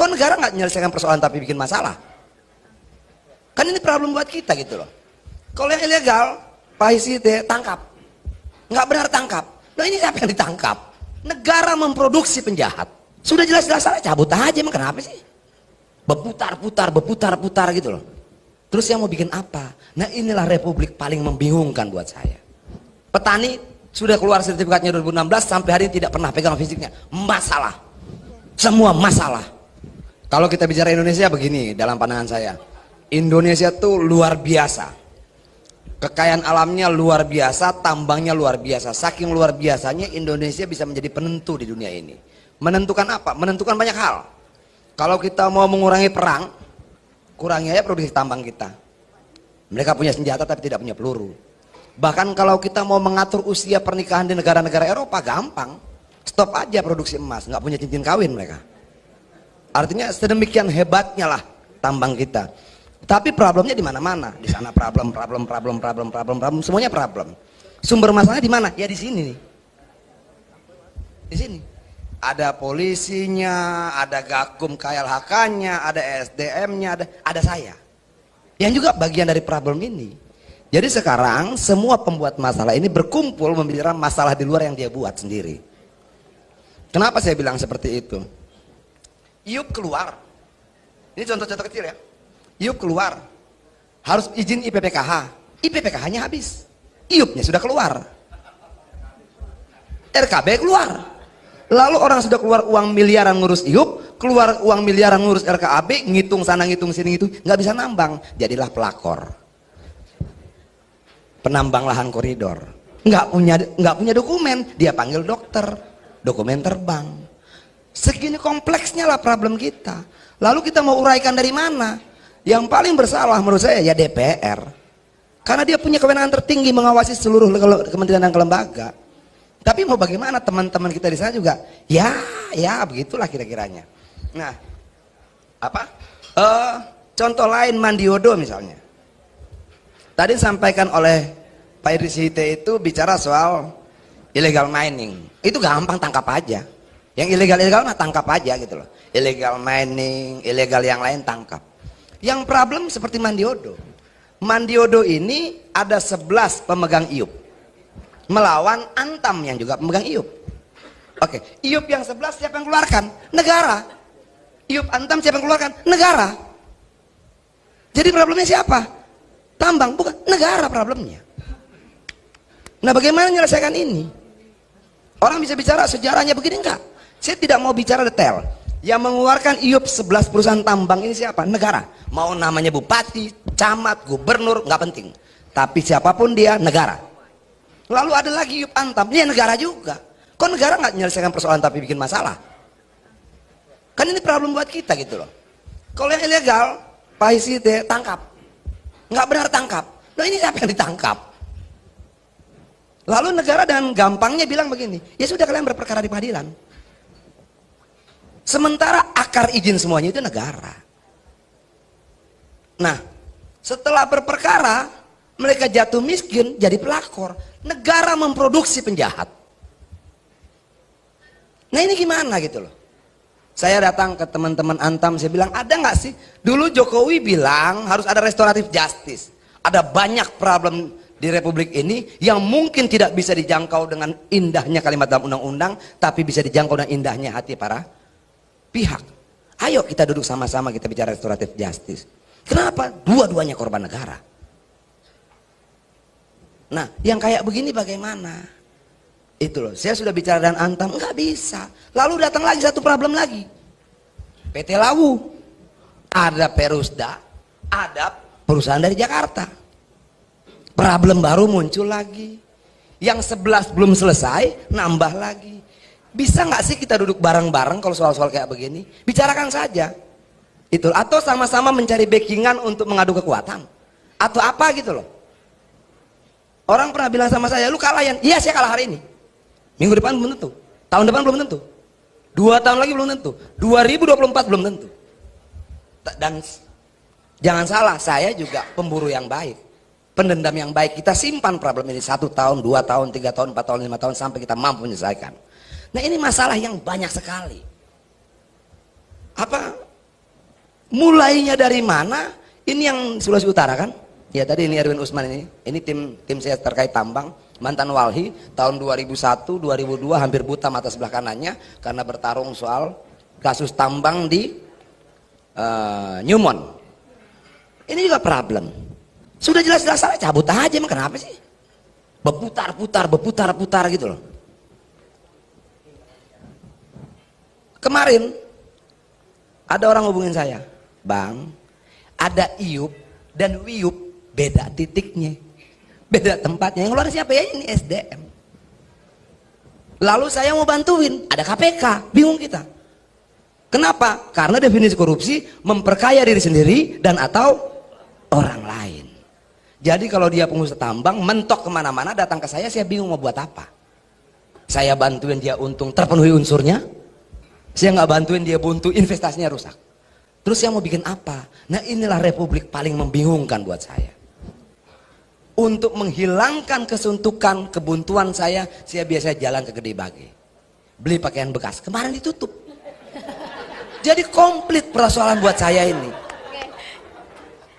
Kok negara nggak menyelesaikan persoalan tapi bikin masalah? Kan ini problem buat kita gitu loh. Kalau yang ilegal, Pak Hisite tangkap. Nggak benar tangkap. Nah ini siapa yang ditangkap? Negara memproduksi penjahat. Sudah jelas-jelas salah, cabut aja, emang kenapa sih? Berputar-putar gitu loh. Terus yang mau bikin apa? Nah inilah republik paling membingungkan buat saya. Petani sudah keluar sertifikatnya 2016 sampai hari ini tidak pernah pegang fisiknya. Masalah. Semua masalah. Kalau kita bicara Indonesia begini dalam pandangan saya. Indonesia tuh luar biasa. Kekayaan alamnya luar biasa, tambangnya luar biasa. Saking luar biasanya Indonesia bisa menjadi penentu di dunia ini. Menentukan apa? Menentukan banyak hal. Kalau kita mau mengurangi perang, kurangi aja produksi tambang kita. Mereka punya senjata tapi tidak punya peluru. Bahkan kalau kita mau mengatur usia pernikahan di negara-negara Eropa, gampang. Stop aja produksi emas, nggak punya cincin kawin mereka. Artinya sedemikian hebatnya lah tambang kita. Tapi problemnya di mana-mana. Di sana problem, semuanya problem. Sumber masalahnya di mana? Ya di sini nih. Di sini. Ada polisinya, ada Gakum KLHK-nya, ada SDM-nya, ada saya. Yang juga bagian dari problem ini. Jadi sekarang semua pembuat masalah ini berkumpul membicarakan masalah di luar yang dia buat sendiri. Kenapa saya bilang seperti itu? Iup keluar. Ini contoh-contoh kecil ya. Iup keluar. Harus izin IPPKH. IPPKH-nya habis. Iupnya sudah keluar. RKB keluar. Lalu orang sudah keluar uang miliaran ngurus Iup, keluar uang miliaran ngurus RKAB, ngitung sana ngitung sini gitu, nggak bisa nambang. Jadilah pelakor. Penambang lahan koridor. Nggak punya dokumen, dia panggil dokter, dokumen terbang. Segini kompleksnya lah problem kita. Lalu kita mau uraikan dari mana? Yang paling bersalah menurut saya ya DPR. Karena dia punya kewenangan tertinggi mengawasi seluruh kementerian dan lembaga. Tapi mau bagaimana teman-teman kita di sana juga? Ya begitulah kira-kiranya. Nah, contoh lain Mandiodo misalnya. Tadi disampaikan oleh Pak Hisite itu bicara soal illegal mining. Itu gampang, tangkap aja. Yang ilegal-ilegal mah tangkap aja gitu loh. Illegal mining, ilegal yang lain tangkap. Yang problem seperti Mandiodo. Mandiodo ini ada 11 pemegang Iup. Melawan Antam yang juga pemegang Iup. Oke, Iup yang 11 siapa yang keluarkan? Negara. Iup Antam siapa yang keluarkan? Negara. Jadi problemnya siapa? Tambang, bukan negara problemnya. Nah bagaimana menyelesaikan ini? Orang bisa bicara sejarahnya begini enggak? Saya tidak mau bicara detail. Yang mengeluarkan Iup 11 perusahaan tambang ini siapa? Negara. Mau namanya bupati, camat, gubernur, nggak penting. Tapi siapapun dia, negara. Lalu ada lagi Iup Antam, dia negara juga. Kok negara nggak menyelesaikan persoalan tapi bikin masalah? Kan ini problem buat kita gitu loh. Kalau yang ilegal, Pak Hisite tangkap. Nggak benar tangkap. Nah ini siapa yang ditangkap? Lalu negara dan gampangnya bilang begini, ya sudah kalian berperkara di pengadilan. Sementara akar izin semuanya itu negara. Nah, setelah berperkara, mereka jatuh miskin jadi pelakor. Negara memproduksi penjahat. Nah ini gimana gitu loh. Saya datang ke teman-teman Antam, saya bilang ada nggak sih? Dulu Jokowi bilang harus ada restoratif justice. Ada banyak problem di Republik ini yang mungkin tidak bisa dijangkau dengan indahnya kalimat dalam undang-undang, tapi bisa dijangkau dengan indahnya hati para pihak. Ayo kita duduk sama-sama kita bicara restoratif justice. Kenapa? Dua-duanya korban negara. Nah, yang kayak begini bagaimana? Itu loh, saya sudah bicara dengan Antam, nggak bisa. Lalu datang lagi satu problem lagi. PT Lawu, ada Perusda, ada perusahaan dari Jakarta. Problem baru muncul lagi. Yang 11 belum selesai, nambah lagi. Bisa nggak sih kita duduk bareng-bareng kalau soal-soal kayak begini? Bicarakan saja. Itu atau sama-sama mencari backingan untuk mengadu kekuatan. Atau apa gitu loh. Orang pernah bilang sama saya, lu kalah ya? Iya saya kalah hari ini. Minggu depan belum tentu. Tahun depan belum tentu. 2 tahun lagi belum tentu. 2024 belum tentu. Dan jangan salah, saya juga pemburu yang baik. Pendendam yang baik. Kita simpan problem ini 1 tahun, 2 tahun, 3 tahun, 4 tahun, 5 tahun sampai kita mampu menyelesaikan. Nah ini masalah yang banyak sekali. Mulainya dari mana? Ini yang Sulawesi Utara kan? Ya tadi ini Erwin Usman ini tim saya terkait tambang, mantan walhi tahun 2001, 2002 hampir buta mata sebelah kanannya karena bertarung soal kasus tambang di Newmont. Ini juga problem. Sudah jelas-jelas salah, cabut aja, emang kenapa sih? Berputar-putar gitu loh. Kemarin ada orang hubungin saya, Bang, ada Iup dan Wiup beda titiknya, beda tempatnya. Yang keluar siapa ya? Ini SDM. Lalu saya mau bantuin, ada KPK, bingung kita. Kenapa? Karena definisi korupsi memperkaya diri sendiri dan atau orang lain. Jadi kalau dia pengusaha tambang mentok kemana-mana datang ke saya bingung mau buat apa. Saya bantuin dia untung terpenuhi unsurnya, saya nggak bantuin dia buntu investasinya rusak. Terus saya mau bikin apa? Nah inilah republik paling membingungkan buat saya. Untuk menghilangkan kesuntukan, kebuntuan saya biasa jalan ke Gede Bage, beli pakaian bekas. Kemarin ditutup. Jadi komplit persoalan buat saya ini.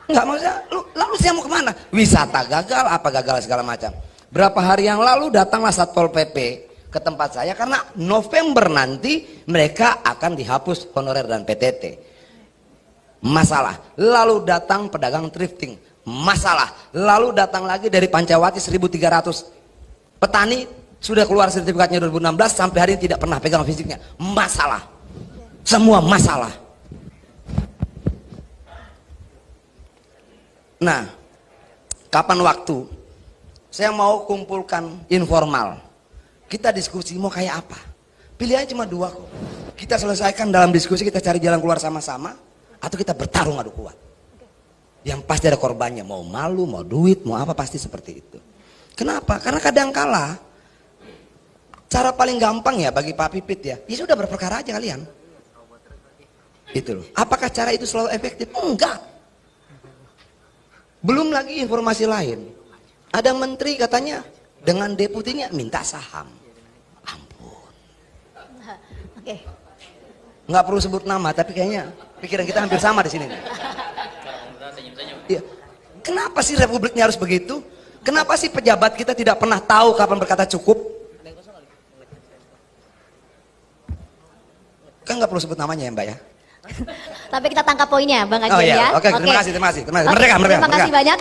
Nggak maksudnya, lalu saya mau kemana? Wisata gagal, apa gagal segala macam. Berapa hari yang lalu datanglah Satpol PP ke tempat saya karena November nanti mereka akan dihapus honorer dan PTT. Masalah. Lalu datang pedagang thrifting. Masalah. Lalu datang lagi dari Pancawati 1.300 petani sudah keluar sertifikatnya 2016 sampai hari ini tidak pernah pegang fisiknya. Masalah. Semua masalah. Nah, kapan waktu saya mau kumpulkan informal, kita diskusi mau kayak apa? Pilihannya cuma dua kok. Kita selesaikan dalam diskusi, kita cari jalan keluar sama-sama, atau kita bertarung adu kuat. Yang pasti ada korbannya, mau malu, mau duit, mau apa, pasti seperti itu. Kenapa? Karena kadang kala cara paling gampang ya bagi Pak Pipit ya sudah berperkara aja kalian. Itu loh. Apakah cara itu selalu efektif? Enggak. Belum lagi informasi lain. Ada menteri katanya dengan deputinya minta saham. Ampun. Oke. Nggak perlu sebut nama, tapi kayaknya pikiran kita hampir sama di sini. Ya. Kenapa sih republiknya harus begitu? Kenapa sih pejabat kita tidak pernah tahu kapan berkata cukup? Kan nggak perlu sebut namanya ya Mbak ya. Tapi kita tangkap poinnya Bang Adian Oh iya, ya. oke, terima kasih. Merdeka. Terima kasih banyak.